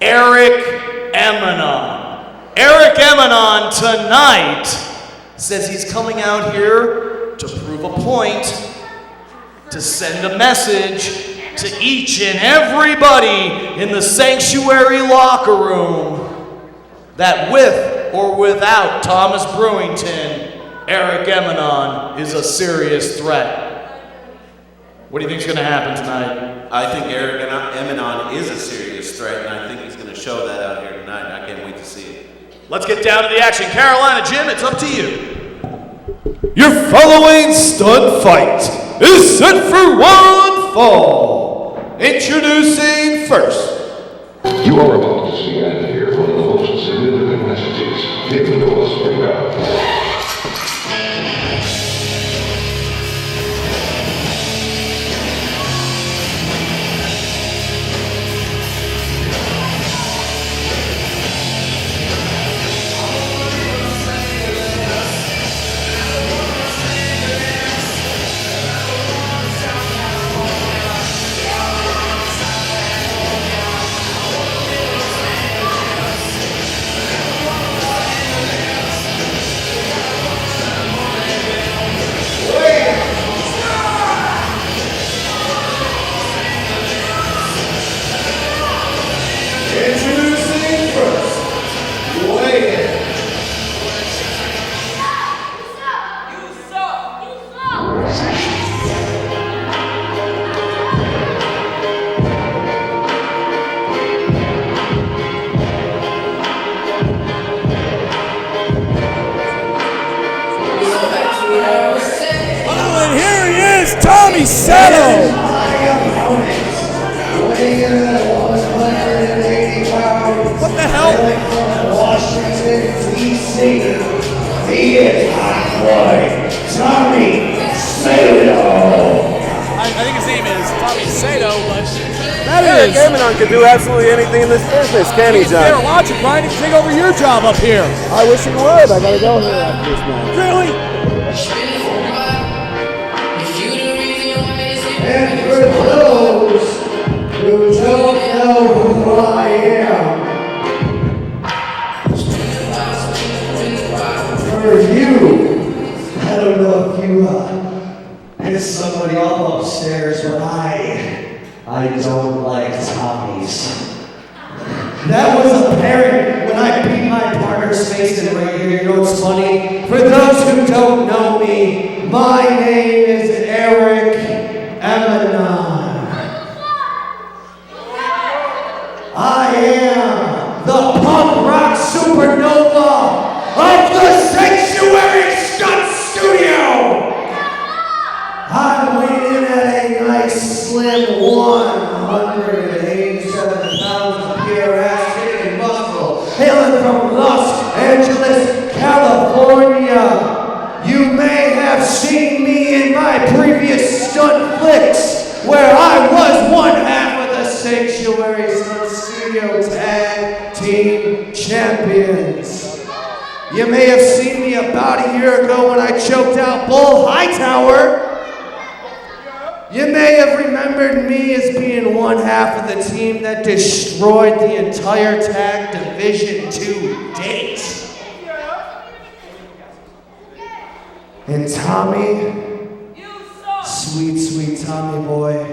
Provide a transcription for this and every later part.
Eric Emanon. Eric Emanon tonight says he's coming out here to prove a point, to send a message to each and everybody in the Sanctuary locker room that with or without Thomas Brewington, Eric Emanon is a serious threat. What do you think is going to happen tonight? I think Eric Emanon is a serious threat, and I think he's going to show that out here tonight. I can't wait to see it. Let's get down to the action. Carolina Jim, it's up to you. Your following stunt fight is set for one fall. Introducing first. You are about to see and hear one of the most significant messages given to us by God. Seto! What the hell? Washington, D.C. He is hot boy, Tommy Seto. I think his name is Tommy Seto, but that is. Eric Emanon can do absolutely anything in this business, can he, John? Fair logic, Brian. He can take over your job up here. I wish he would. I gotta go here after this match. Really? And for those who don't know who I am, for you, I don't know if you pissed somebody off upstairs, but I don't like Tommies. That was apparent when I beat my partner's face in right here. You know what's funny? For those who don't know me, my name is Eric Emanon. I am the punk rock supernova of the Sanctuary Stunt Studio. I'm weighing in at a nice slim 187 pounds of pure ass kicking muscle, hailing from Los Angeles, California. You may have seen me in my previous stunt flicks, where I was one half of the Sanctuary Stunt Studio Tag Team Champions. You may have seen me about a year ago when I choked out Bull Hightower. You may have remembered me as being one half of the team that destroyed the entire tag division to date. And Tommy, sweet Tommy boy,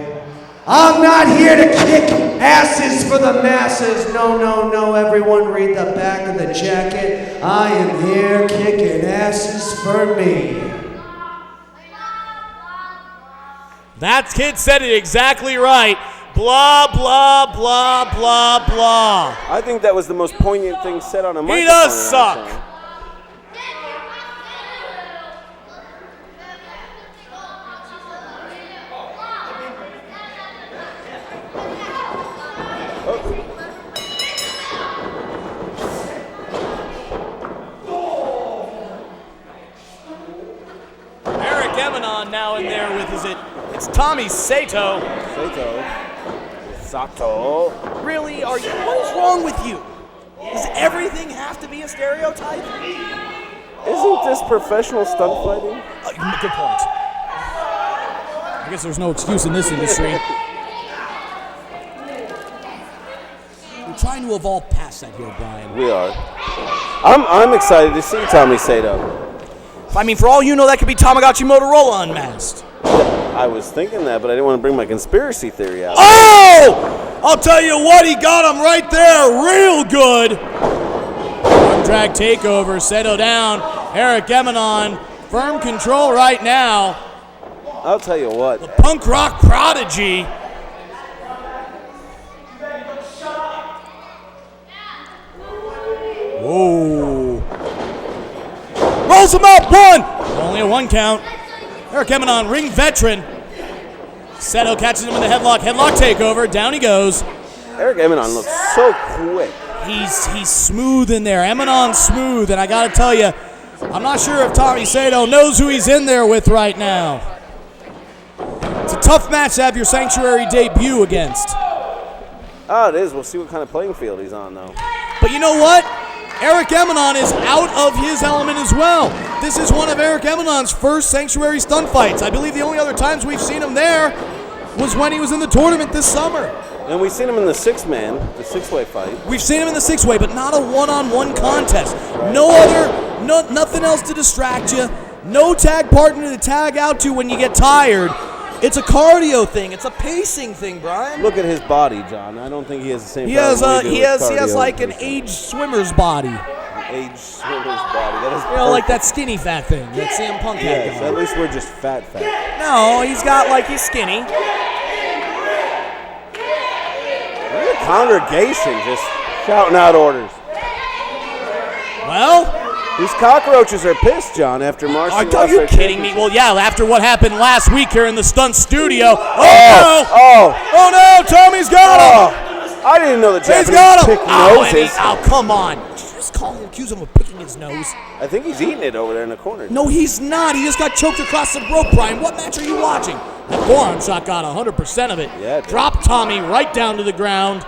I'm not here to kick asses for the masses. No, everyone read the back of the jacket. I am here kicking asses for me. That kid said it exactly right. Blah, blah, blah, blah, blah. I think that was the most poignant thing said on a microphone. He does suck. Eric Emanon now in there with, it's Tommy Seto. Sato. Really? What is wrong with you? Does everything have to be a stereotype? Isn't this professional stunt fighting? Good point. I guess there's no excuse in this industry. trying to evolve past that here, Brian. We are. I'm excited to see Tommy Seto. I mean, for all you know, that could be Tamagotchi Motorola unmasked. I was thinking that, but I didn't want to bring my conspiracy theory out. Oh! I'll tell you what, he got him right there real good. Arm drag takeover, Seto down. Eric Emanon, firm control right now. I'll tell you what. The punk rock prodigy. Whoa. Rolls him up, one. Only a 1 count. Eric Emanon, ring veteran. Seto catches him in the headlock. Headlock takeover. Down he goes. Eric Emanon looks so quick. He's smooth in there. Emanon's smooth, and I got to tell you, I'm not sure if Tommy Seto knows who he's in there with right now. It's a tough match to have your Sanctuary debut against. Oh, it is. We'll see what kind of playing field he's on, though. But you know what? Eric Emanon is out of his element as well. This is one of Eric Emanon's first Sanctuary stunt fights. I believe the only other times we've seen him there was when he was in the tournament this summer. And we've seen him in the the six-way fight. We've seen him in the 6-way, but not a one-on-one contest. Right. Nothing else to distract you. No tag partner to tag out to when you get tired. It's a cardio thing. It's a pacing thing, Brian. Look at his body, John. I don't think he has the same. He has like an aged swimmer's body. Aged swimmer's body. That is like that skinny fat thing that CM Punk had. Yes, at least we're just fat. No, he's skinny. Look at the congregation just shouting out orders. Well, these cockroaches are pissed, John, after Marcy lost are you their kidding me? Well, yeah, after what happened last week here in the stunt studio. Oh no, Tommy's got him. I didn't know the Japanese He's got him. pick noses. Come on. Did you just accuse him of picking his nose? I think he's eating it over there in the corner. No, he's not. He just got choked across the rope, Brian. What match are you watching? That forearm shot got 100% of it. Yeah, dropped Tommy right down to the ground.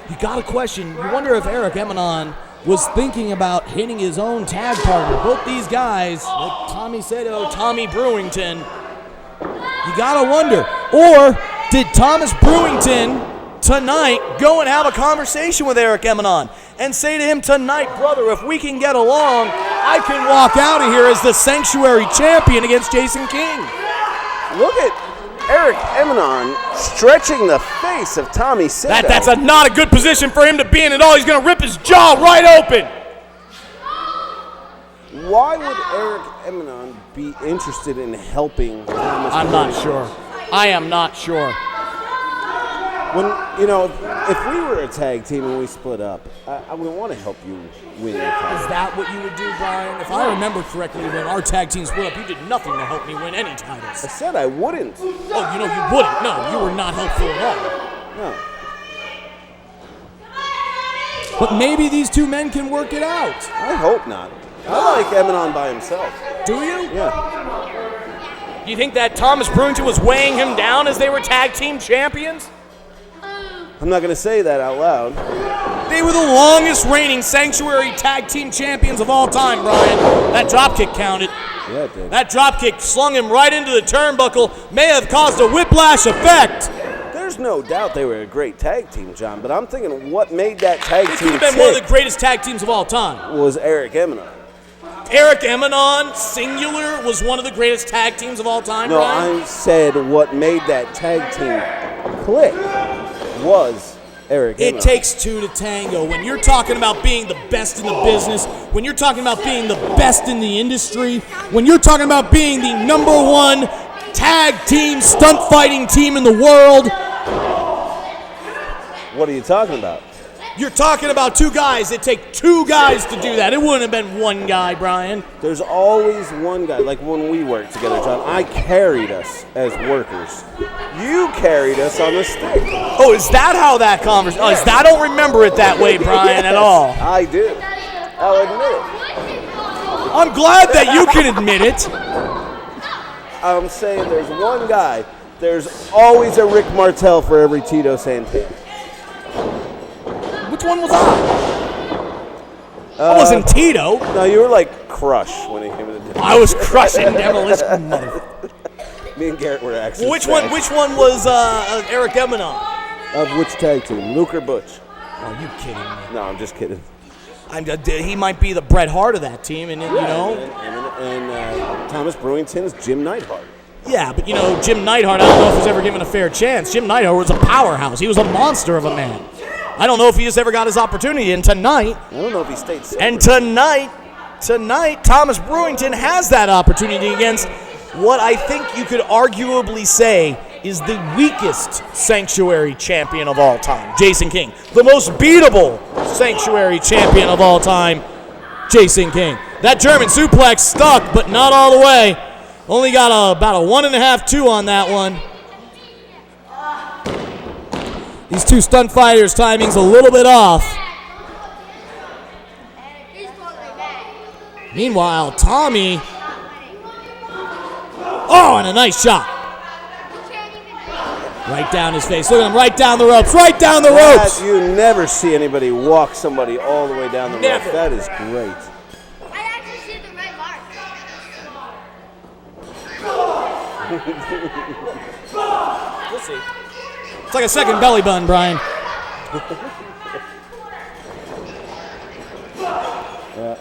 You got a question. You wonder if Eric Emanon was thinking about hitting his own tag partner. Both these guys, like Tommy Seto, Tommy Brewington, you gotta wonder. Or did Thomas Brewington tonight go and have a conversation with Eric Emanon and say to him tonight, brother, if we can get along, I can walk out of here as the Sanctuary champion against Jason King. Look at Eric Emanon stretching the face of Tommy Seto. That's not a good position for him to be in at all. He's going to rip his jaw right open. Why would Eric Emanon be interested in helping Thomas? I'm not sure. I am not sure. When if we were a tag team and we split up, I would want to help you win your title. Is that what you would do, Brian? If I remember correctly, when our tag team split up, you did nothing to help me win any titles. I said I wouldn't. Oh, you wouldn't. No, you were not helpful at all. No. But maybe these two men can work it out. I hope not. I like Emanon by himself. Do you? Yeah. You think that Thomas Brewington was weighing him down as they were tag team champions? I'm not going to say that out loud. They were the longest reigning Sanctuary tag team champions of all time, Brian. That dropkick counted. Yeah, it did. That dropkick slung him right into the turnbuckle, may have caused a whiplash effect. There's no doubt they were a great tag team, John, but I'm thinking what made that tag It team could have been one of the greatest tag teams of all time. was Eric Emanon. Eric Emanon, singular, was one of the greatest tag teams of all time, No, Brian? I said what made that tag team click was Eric Emanon. It takes two to tango. When you're talking about being the best in the business, when you're talking about being the best in the industry, when you're talking about being the #1 tag team stunt fighting team in the world. What are you talking about? You're talking about two guys. It take two guys to do that. It wouldn't have been one guy, Brian. There's always one guy. Like when we worked together, John, I carried us as workers. You carried us on the stick. Oh, is that how that conversation? Oh, I don't remember it that way, Brian, at all. I do. I'll admit it. I'm glad that you can admit it. I'm saying there's one guy. There's always a Rick Martel for every Tito Santana. Which one was I? I wasn't Tito. No, you were like Crush when he came to the I was crushing Demolition. Me and Garrett were actually. Which one was Eric Emanon? Of which tag team? Luke or Butch? Are you kidding me? No, I'm just kidding. He might be the Bret Hart of that team, and you know. And Thomas Brewington's Jim Neidhart. Yeah, but you know, Jim Neidhart, I don't know if he's ever given a fair chance. Jim Neidhart was a powerhouse. He was a monster of a man. I don't know if he has ever got his opportunity. And tonight, I don't know if he stayed sober. And tonight, Thomas Brewington has that opportunity against what I think you could arguably say is the weakest Sanctuary champion of all time, Jason King. The most beatable Sanctuary champion of all time, Jason King. That German suplex stuck, but not all the way. Only got about a 1.5-2 on that one. These two stunt fighters' timing's a little bit off. Meanwhile, Tommy. Oh, and a nice shot. Right down his face. Look at him, right down the ropes, right down the ropes. You never see anybody walk somebody all the way down the ropes. That is great. I actually see the red mark. We'll see. It's like a second belly button, Brian. Yeah.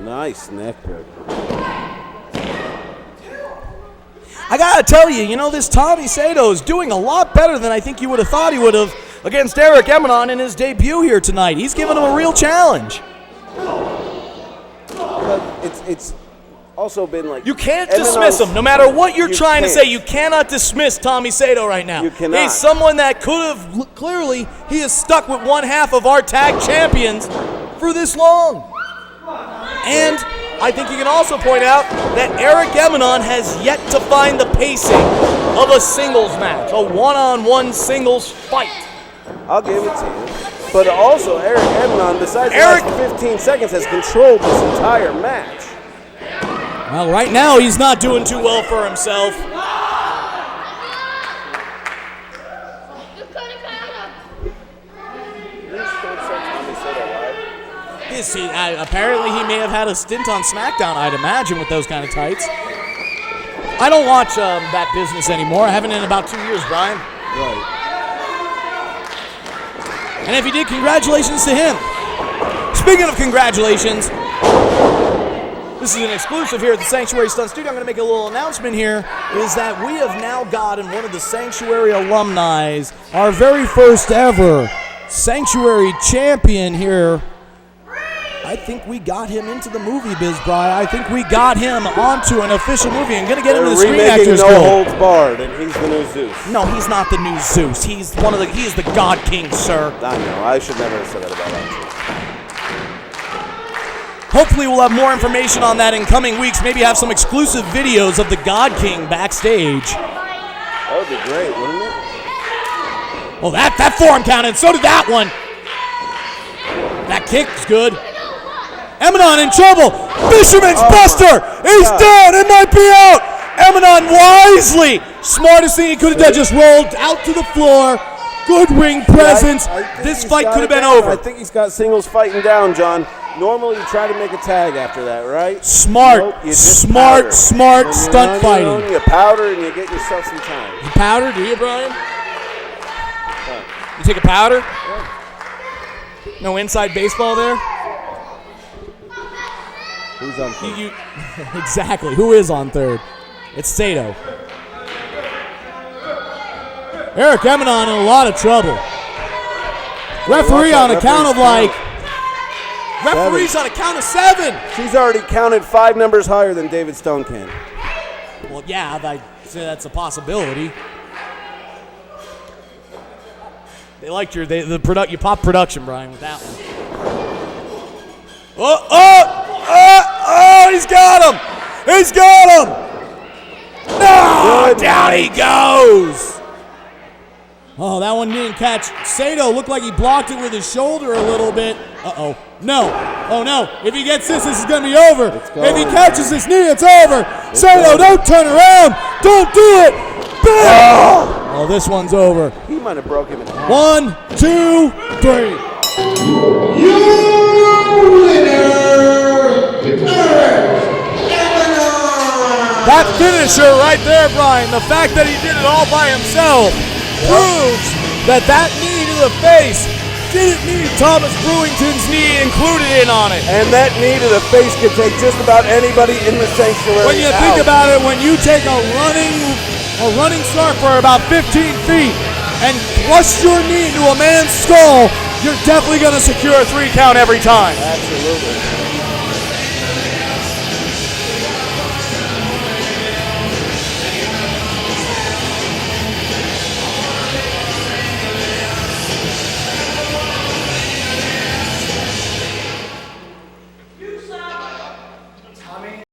Nice neck breaker. I gotta tell you, this Tommy Seto is doing a lot better than I think you would have thought he would have against Eric Emanon in his debut here tonight. He's giving him a real challenge. But it's also been like... You can't dismiss him. No matter what you're trying to say, you cannot dismiss Tommy Seto right now. You cannot. He's someone that could have, clearly, he is stuck with one half of our tag champions for this long. And I think you can also point out that Eric Emanon has yet to find the pacing of a singles match, a one-on-one singles fight. I'll give it to you. But also, Eric Emanon, besides the last 15 seconds, has controlled this entire match. Well, right now, he's not doing too well for himself. Apparently, he may have had a stint on SmackDown, I'd imagine, with those kind of tights. I don't watch that business anymore. I haven't in about 2 years, Brian. Right. And if he did, congratulations to him. Speaking of congratulations, this is an exclusive here at the Sanctuary Stunt Studio. I'm going to make a little announcement here, is that we have now gotten one of the Sanctuary alumni, our very first ever Sanctuary champion here. I think we got him into the movie biz, Brian. I think we got him onto an official movie. I'm going to get him to the Screen Actors Guild. No Holds Barred, and he's the new Zeus. No, he's not the new Zeus. He's the God King, sir. I know. I should never have said that about him. Hopefully we'll have more information on that in coming weeks. Maybe have some exclusive videos of the God King backstage. That would be great, wouldn't it? Oh, that forearm counted. So did that one. That kick's good. Emanon in trouble. Fisherman's Buster. He's down. It might be out. Emanon wisely. Smartest thing he could have done. Just rolled out to the floor. Good ring presence. This fight could have been over. I think he's got singles fighting down, John. Normally you try to make a tag after that, right? Smart stunt fighting. You powder and you get yourself some time. You powder? Do you, Brian? You take a powder? Yeah. No inside baseball there? Who's on third? Exactly. Who is on third? It's Seto. Eric Emanon in a lot of trouble. Referee on a count of Referee's on a count of 7. She's already counted 5 numbers higher than David Stone can. Well, yeah, I'd say that's a possibility. They liked you popped production, Brian, with that one. Oh, he's got him! He's got him! No, down he goes! Oh, that one didn't catch. Seto looked like he blocked it with his shoulder a little bit. Uh-oh. No. Oh, no. If he gets this, this is going to be over. If he catches this knee, it's over. Seto, don't turn around. Don't do it. Bam! Oh, this one's over. He might have broke him in half. 1, 2, 3. That finisher right there, Brian, the fact that he did it all by himself proves that that knee to the face didn't need Thomas Brewington's knee included in on it. And that knee to the face could take just about anybody in the sanctuary When you think about it, when you take a running start for about 15 feet and thrust your knee into a man's skull, you're definitely going to secure a 3 count every time. Absolutely.